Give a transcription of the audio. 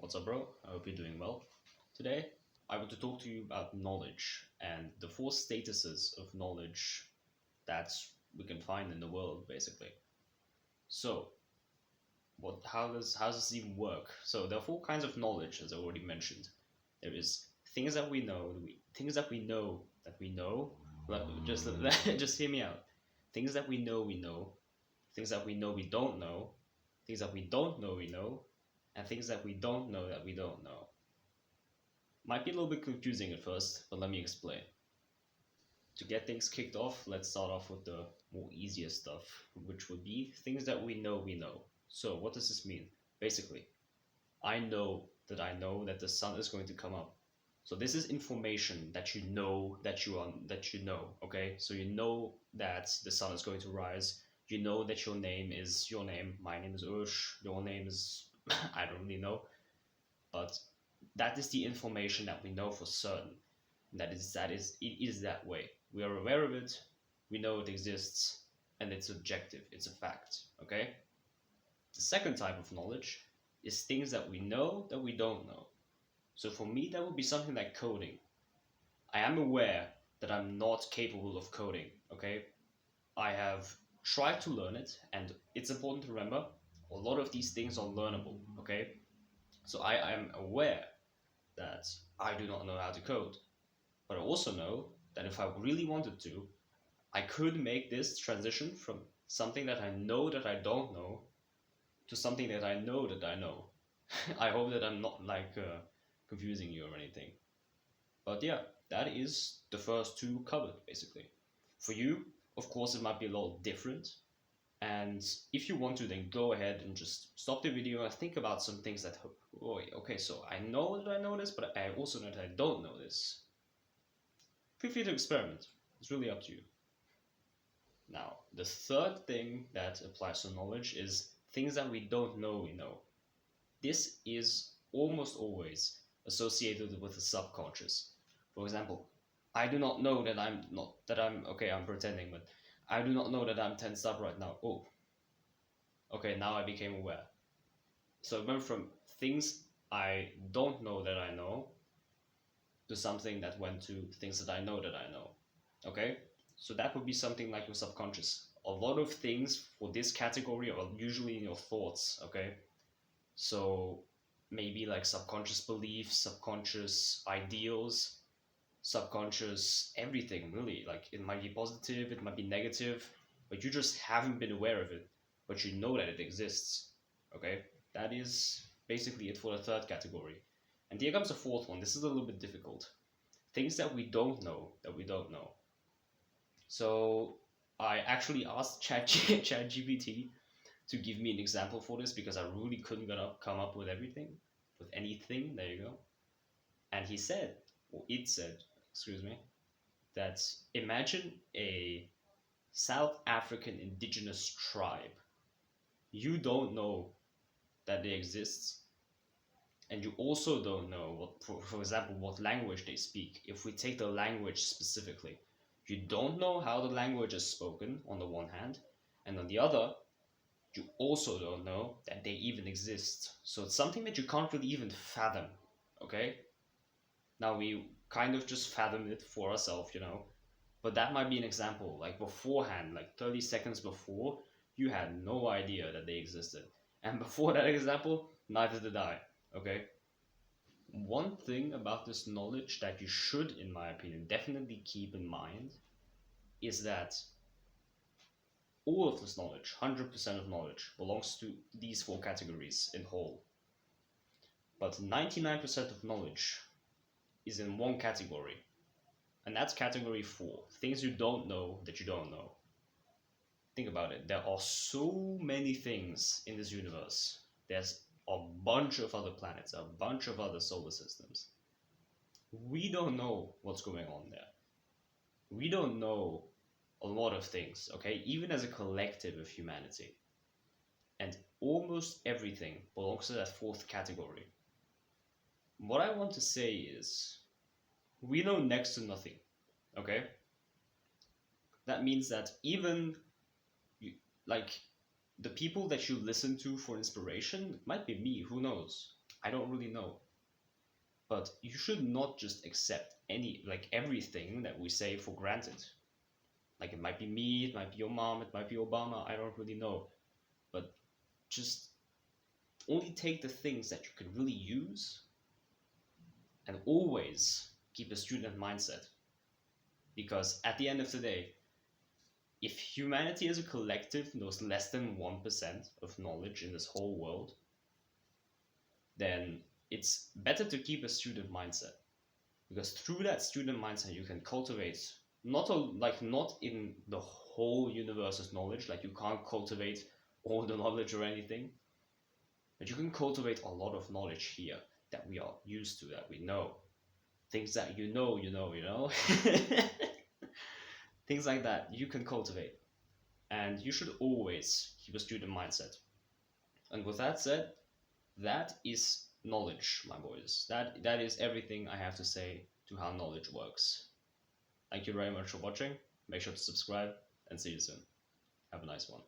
What's up, bro? I hope you're doing well. Today, I want to talk to you about knowledge and the four statuses of knowledge that we can find in the world, basically. So, how does this even work? So, there are four kinds of knowledge, as I already mentioned. There is things that we know, things that we know that we know. Just just hear me out. Things that we know, things that we know we don't know, things that we don't know we know, and things that we don't know that we don't know. Might be a little bit confusing at first, but let me explain. To get things kicked off, let's start off with the more easier stuff, which would be things that we know we know. So, what does this mean? Basically, I know that the sun is going to come up. So this is information that you know that you know, okay? So you know that the sun is going to rise. You know that your name is your name. My name is Ush. Your name is I don't really know, but that is the information that we know for certain. It is that way. We are aware of it, we know it exists, and it's objective, it's a fact. Okay? The second type of knowledge is things that we know that we don't know. So for me, that would be something like coding. I am aware that I'm not capable of coding. Okay? I have tried to learn it, and it's important to remember a lot of these things are learnable. Okay? So I am aware that I do not know how to code. But I also know that if I really wanted to, I could make this transition from something that I know that I don't know to something that I know that I know. I hope that I'm not confusing you or anything. But yeah, that is the first two covered basically. For you, of course, it might be a little different. And if you want to, then go ahead and just stop the video and think about some things that, oh, okay, so I know that I know this, but I also know that I don't know this. Feel free to experiment. It's really up to you. Now, the third thing that applies to knowledge is things that we don't know we know. This is almost always associated with the subconscious. For example, I do not know that I'm pretending, but I do not know that I'm tensed up right now. Oh, okay, now I became aware. So I went from things I don't know that I know to something that went to things that I know that I know. Okay? So that would be something like your subconscious. A lot of things for this category are usually in your thoughts, okay? So maybe like subconscious beliefs, subconscious ideals, subconscious everything really. Like it might be positive, it might be negative, but you just haven't been aware of it, but you know that it exists. Okay? That is basically it for the third category. And here comes the fourth one. This is a little bit difficult. Things that we don't know that we don't know. So I actually asked ChatGPT to give me an example for this because I really couldn't come up with anything. There you go. And he said, or it said, excuse me, that imagine a South African indigenous tribe. You don't know that they exist, and you also don't know for example, what language they speak. If we take the language specifically, you don't know how the language is spoken on the one hand, and on the other, you also don't know that they even exist. So it's something that you can't really even fathom. Okay? Now we kind of just fathom it for ourselves. But that might be an example. Like beforehand, like 30 seconds before, you had no idea that they existed. And before that example, neither did I. Okay? One thing about this knowledge that you should, in my opinion, definitely keep in mind is that all of this knowledge, 100% of knowledge, belongs to these four categories in whole. But 99% of knowledge is in one category, and that's category 4, things you don't know that you don't know. Think about it. There are so many things in this universe. There's a bunch of other planets, a bunch of other solar systems. We don't know what's going on there. We don't know a lot of things, okay? Even as a collective of humanity. And almost everything belongs to that fourth category. What I want to say is, we know next to nothing, okay? That means that even you, like the people that you listen to for inspiration, it might be me, who knows? I don't really know. But you should not just accept everything that we say for granted. Like it might be me, it might be your mom, it might be Obama, I don't really know. But just only take the things that you can really use, and always keep a student mindset. Because at the end of the day, if humanity as a collective knows less than 1% of knowledge in this whole world, then it's better to keep a student mindset. Because through that student mindset, you can cultivate not in the whole universe's knowledge, like you can't cultivate all the knowledge or anything, but you can cultivate a lot of knowledge here that we are used to, that we know. Things that you know. Things like that you can cultivate. And you should always keep a student mindset. And with that said, that is knowledge, my boys. That is everything I have to say to how knowledge works. Thank you very much for watching. Make sure to subscribe and see you soon. Have a nice one.